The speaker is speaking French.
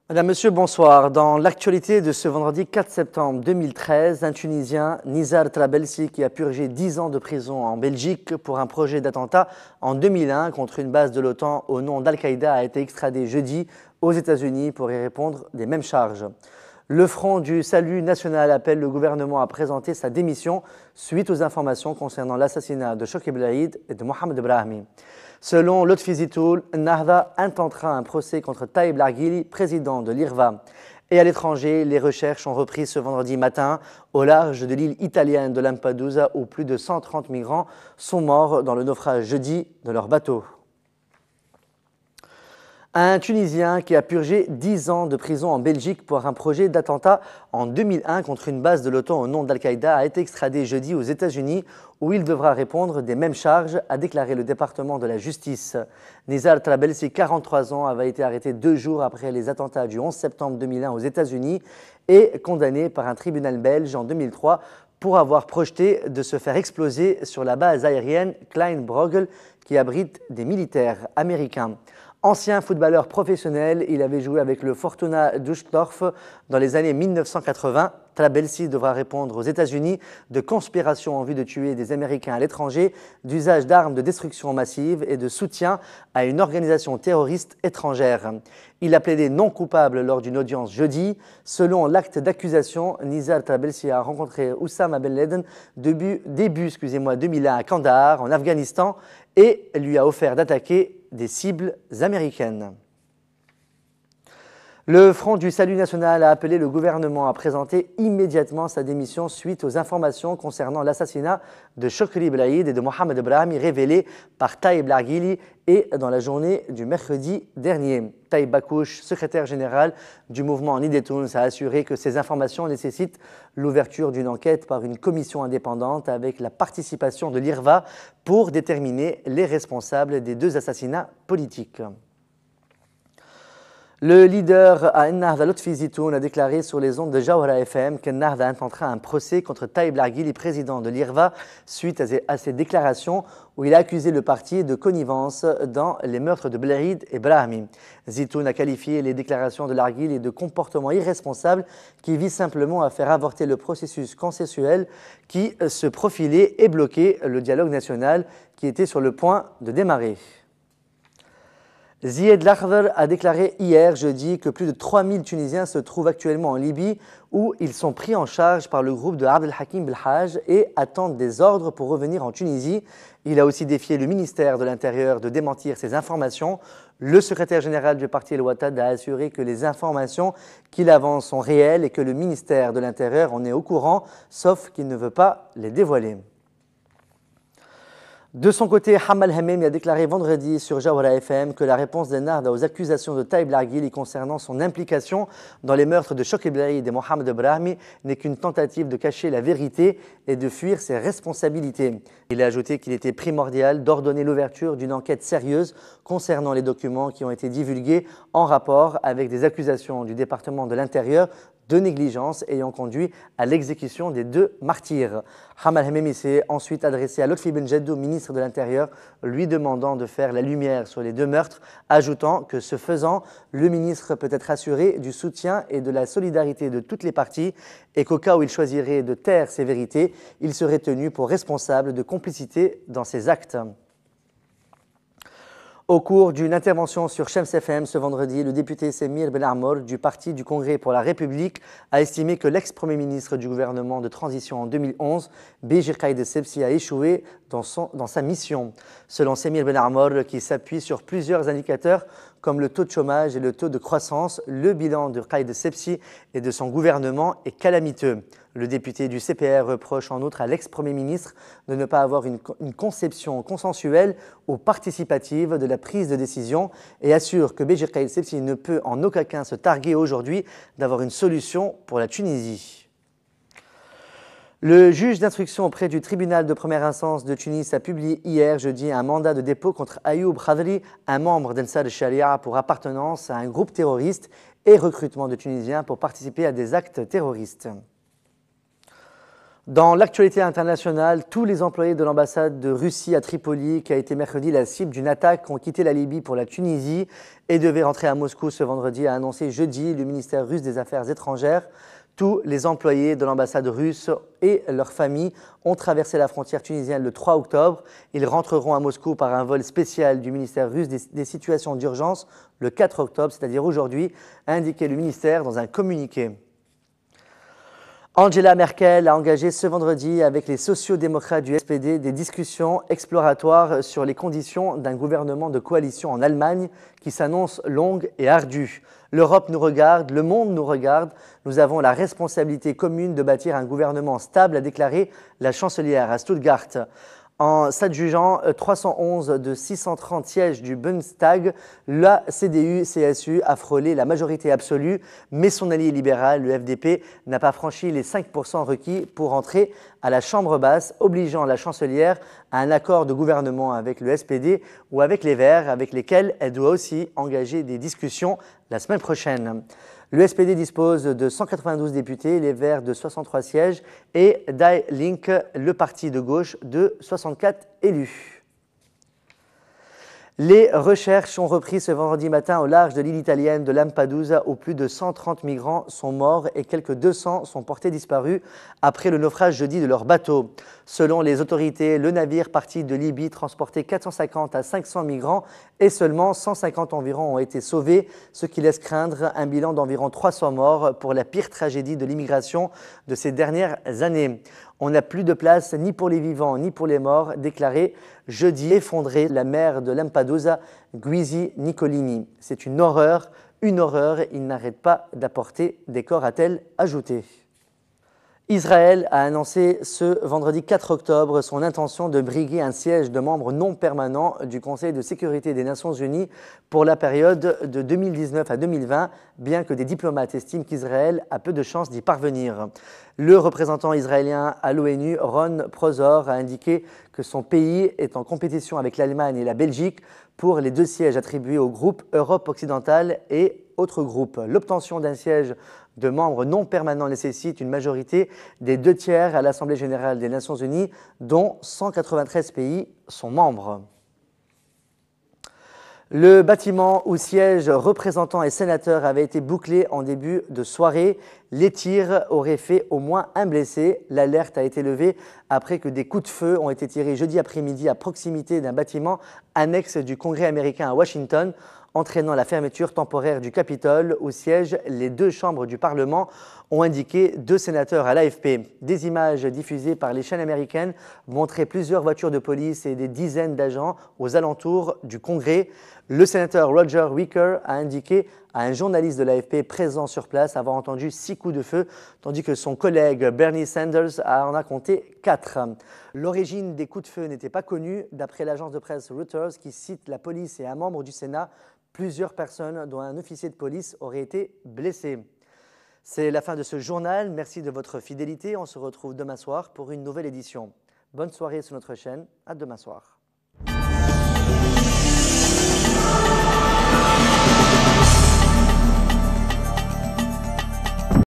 Madame, Monsieur, bonsoir. Dans l'actualité de ce vendredi 4 septembre 2013, un Tunisien, Nizar Trabelsi, qui a purgé 10 ans de prison en Belgique pour un projet d'attentat en 2001 contre une base de l'OTAN au nom d'Al-Qaïda, a été extradé jeudi aux États-Unis pour y répondre des mêmes charges. Le Front du Salut national appelle le gouvernement à présenter sa démission suite aux informations concernant l'assassinat de Chokri Belaïd et de Mohamed Brahmi. Selon Lotfi Zitoul, Nahda intentera un procès contre Taïb Larguili, président de l'IRVA. Et à l'étranger, les recherches ont repris ce vendredi matin au large de l'île italienne de Lampedusa où plus de 130 migrants sont morts dans le naufrage jeudi de leur bateau. Un Tunisien qui a purgé 10 ans de prison en Belgique pour un projet d'attentat en 2001 contre une base de l'OTAN au nom d'Al-Qaïda a été extradé jeudi aux États-Unis où il devra répondre des mêmes charges, a déclaré le département de la justice. Nizar Trabelsi, 43 ans, avait été arrêté 2 jours après les attentats du 11 septembre 2001 aux États-Unis et condamné par un tribunal belge en 2003 pour avoir projeté de se faire exploser sur la base aérienne Klein Brogel qui abrite des militaires américains. Ancien footballeur professionnel, il avait joué avec le Fortuna Düsseldorf dans les années 1980. Trabelsi devra répondre aux États-Unis de conspiration en vue de tuer des Américains à l'étranger, d'usage d'armes de destruction massive et de soutien à une organisation terroriste étrangère. Il a plaidé non coupable lors d'une audience jeudi. Selon l'acte d'accusation, Nizar Trabelsi a rencontré Oussama Ben Laden début 2001 à Kandahar, en Afghanistan, et lui a offert d'attaquer des cibles américaines. Le Front du Salut national a appelé le gouvernement à présenter immédiatement sa démission suite aux informations concernant l'assassinat de Chokri Belaïd et de Mohamed Brahmi révélées par Taïb Larguili et dans la journée du mercredi dernier. Taïb Bakouche, secrétaire général du mouvement Nidetoun, a assuré que ces informations nécessitent l'ouverture d'une enquête par une commission indépendante avec la participation de l'IRVA pour déterminer les responsables des 2 assassinats politiques. Le leader à Ennahda, Lotfi Zitoun, a déclaré sur les ondes de Jawhara FM qu'Ennahda intentera un procès contre Taïb Larguili, président de l'IRVA, suite à ses déclarations où il a accusé le parti de connivence dans les meurtres de Belaïd et Brahmi. Zitoun a qualifié les déclarations de Larguili de comportements irresponsables qui visent simplement à faire avorter le processus consensuel qui se profilait et bloquait le dialogue national qui était sur le point de démarrer. Zied Lakhver a déclaré hier jeudi que plus de 3000 Tunisiens se trouvent actuellement en Libye où ils sont pris en charge par le groupe de Abdel Hakim Belhaj et attendent des ordres pour revenir en Tunisie. Il a aussi défié le ministère de l'Intérieur de démentir ces informations. Le secrétaire général du parti El Ouattad a assuré que les informations qu'il avance sont réelles et que le ministère de l'Intérieur en est au courant, sauf qu'il ne veut pas les dévoiler. De son côté, Hamal Hamemi a déclaré vendredi sur Jawhara FM que la réponse d'Ennahda aux accusations de Taïb Larguili concernant son implication dans les meurtres de Chokri Belaïd et Mohamed Brahmi n'est qu'une tentative de cacher la vérité et de fuir ses responsabilités. Il a ajouté qu'il était primordial d'ordonner l'ouverture d'une enquête sérieuse concernant les documents qui ont été divulgués en rapport avec des accusations du département de l'Intérieur de négligence ayant conduit à l'exécution des 2 martyrs. Hamal Hamemi s'est ensuite adressé à Lotfi Ben Jeddou, ministre de l'Intérieur, lui demandant de faire la lumière sur les 2 meurtres, ajoutant que ce faisant, le ministre peut être assuré du soutien et de la solidarité de toutes les parties et qu'au cas où il choisirait de taire ces vérités, il serait tenu pour responsable de complicité dans ces actes. Au cours d'une intervention sur Shems FM ce vendredi, le député Semir Ben Armor du Parti du Congrès pour la République a estimé que l'ex-premier ministre du gouvernement de transition en 2011, Béjir Qaïd Essebsi, a échoué dans sa mission. Selon Semir Ben Armor, qui s'appuie sur plusieurs indicateurs comme le taux de chômage et le taux de croissance, le bilan de Qaïd Essebsi et de son gouvernement est calamiteux. Le député du CPR reproche en outre à l'ex-premier ministre de ne pas avoir une conception consensuelle ou participative de la prise de décision et assure que Béjir Qaïd Essebsi ne peut en aucun cas se targuer aujourd'hui d'avoir une solution pour la Tunisie. Le juge d'instruction auprès du tribunal de première instance de Tunis a publié hier jeudi un mandat de dépôt contre Ayoub Khadri, un membre d'Ansar al-Sharia pour appartenance à un groupe terroriste et recrutement de Tunisiens pour participer à des actes terroristes. Dans l'actualité internationale, tous les employés de l'ambassade de Russie à Tripoli, qui a été mercredi la cible d'une attaque, ont quitté la Libye pour la Tunisie et devaient rentrer à Moscou ce vendredi, a annoncé jeudi le ministère russe des Affaires étrangères. Tous les employés de l'ambassade russe et leurs familles ont traversé la frontière tunisienne le 3 octobre. Ils rentreront à Moscou par un vol spécial du ministère russe des situations d'urgence le 4 octobre, c'est-à-dire aujourd'hui, a indiqué le ministère dans un communiqué. Angela Merkel a engagé ce vendredi avec les sociaux-démocrates du SPD des discussions exploratoires sur les conditions d'un gouvernement de coalition en Allemagne qui s'annonce longue et ardue. L'Europe nous regarde, le monde nous regarde, nous avons la responsabilité commune de bâtir un gouvernement stable, a déclaré la chancelière à Stuttgart. En s'adjugeant 311 de 630 sièges du Bundestag, la CDU-CSU a frôlé la majorité absolue, mais son allié libéral, le FDP, n'a pas franchi les 5% requis pour entrer à la Chambre basse, obligeant la chancelière à un accord de gouvernement avec le SPD ou avec les Verts, avec lesquels elle doit aussi engager des discussions la semaine prochaine. Le SPD dispose de 192 députés, les Verts de 63 sièges et Die Linke, le parti de gauche, de 64 élus. Les recherches ont repris ce vendredi matin au large de l'île italienne de Lampedusa où plus de 130 migrants sont morts et quelques 200 sont portés disparus après le naufrage jeudi de leur bateau. Selon les autorités, le navire parti de Libye transportait 450 à 500 migrants et seulement 150 environ ont été sauvés, ce qui laisse craindre un bilan d'environ 300 morts pour la pire tragédie de l'immigration de ces dernières années. On n'a plus de place ni pour les vivants ni pour les morts, déclaré jeudi effondré la mer de Lampedusa, Guisi Nicolini. C'est une horreur, il n'arrête pas d'apporter des corps, a-t-elle ajouté. Israël a annoncé ce vendredi 4 octobre son intention de briguer un siège de membres non permanents du Conseil de sécurité des Nations Unies pour la période de 2019 à 2020, bien que des diplomates estiment qu'Israël a peu de chances d'y parvenir. Le représentant israélien à l'ONU, Ron Prozor, a indiqué que son pays est en compétition avec l'Allemagne et la Belgique pour les 2 sièges attribués au groupe Europe occidentale et autres groupes. L'obtention d'un siège de membres non permanents nécessite une majorité des 2/3 à l'Assemblée générale des Nations unies, dont 193 pays sont membres. Le bâtiment où siègent représentants et sénateurs avait été bouclé en début de soirée. Les tirs auraient fait au moins un blessé. L'alerte a été levée après que des coups de feu ont été tirés jeudi après-midi à proximité d'un bâtiment annexe du Congrès américain à Washington, entraînant la fermeture temporaire du Capitole où siègent les 2 chambres du Parlement, ont indiqué 2 sénateurs à l'AFP. Des images diffusées par les chaînes américaines montraient plusieurs voitures de police et des dizaines d'agents aux alentours du Congrès. Le sénateur Roger Wicker a indiqué à un journaliste de l'AFP présent sur place avoir entendu 6 coups de feu, tandis que son collègue Bernie Sanders en a compté 4. L'origine des coups de feu n'était pas connue. D'après l'agence de presse Reuters, qui cite la police et un membre du Sénat, plusieurs personnes, dont un officier de police, auraient été blessées. C'est la fin de ce journal. Merci de votre fidélité. On se retrouve demain soir pour une nouvelle édition. Bonne soirée sur notre chaîne. À demain soir.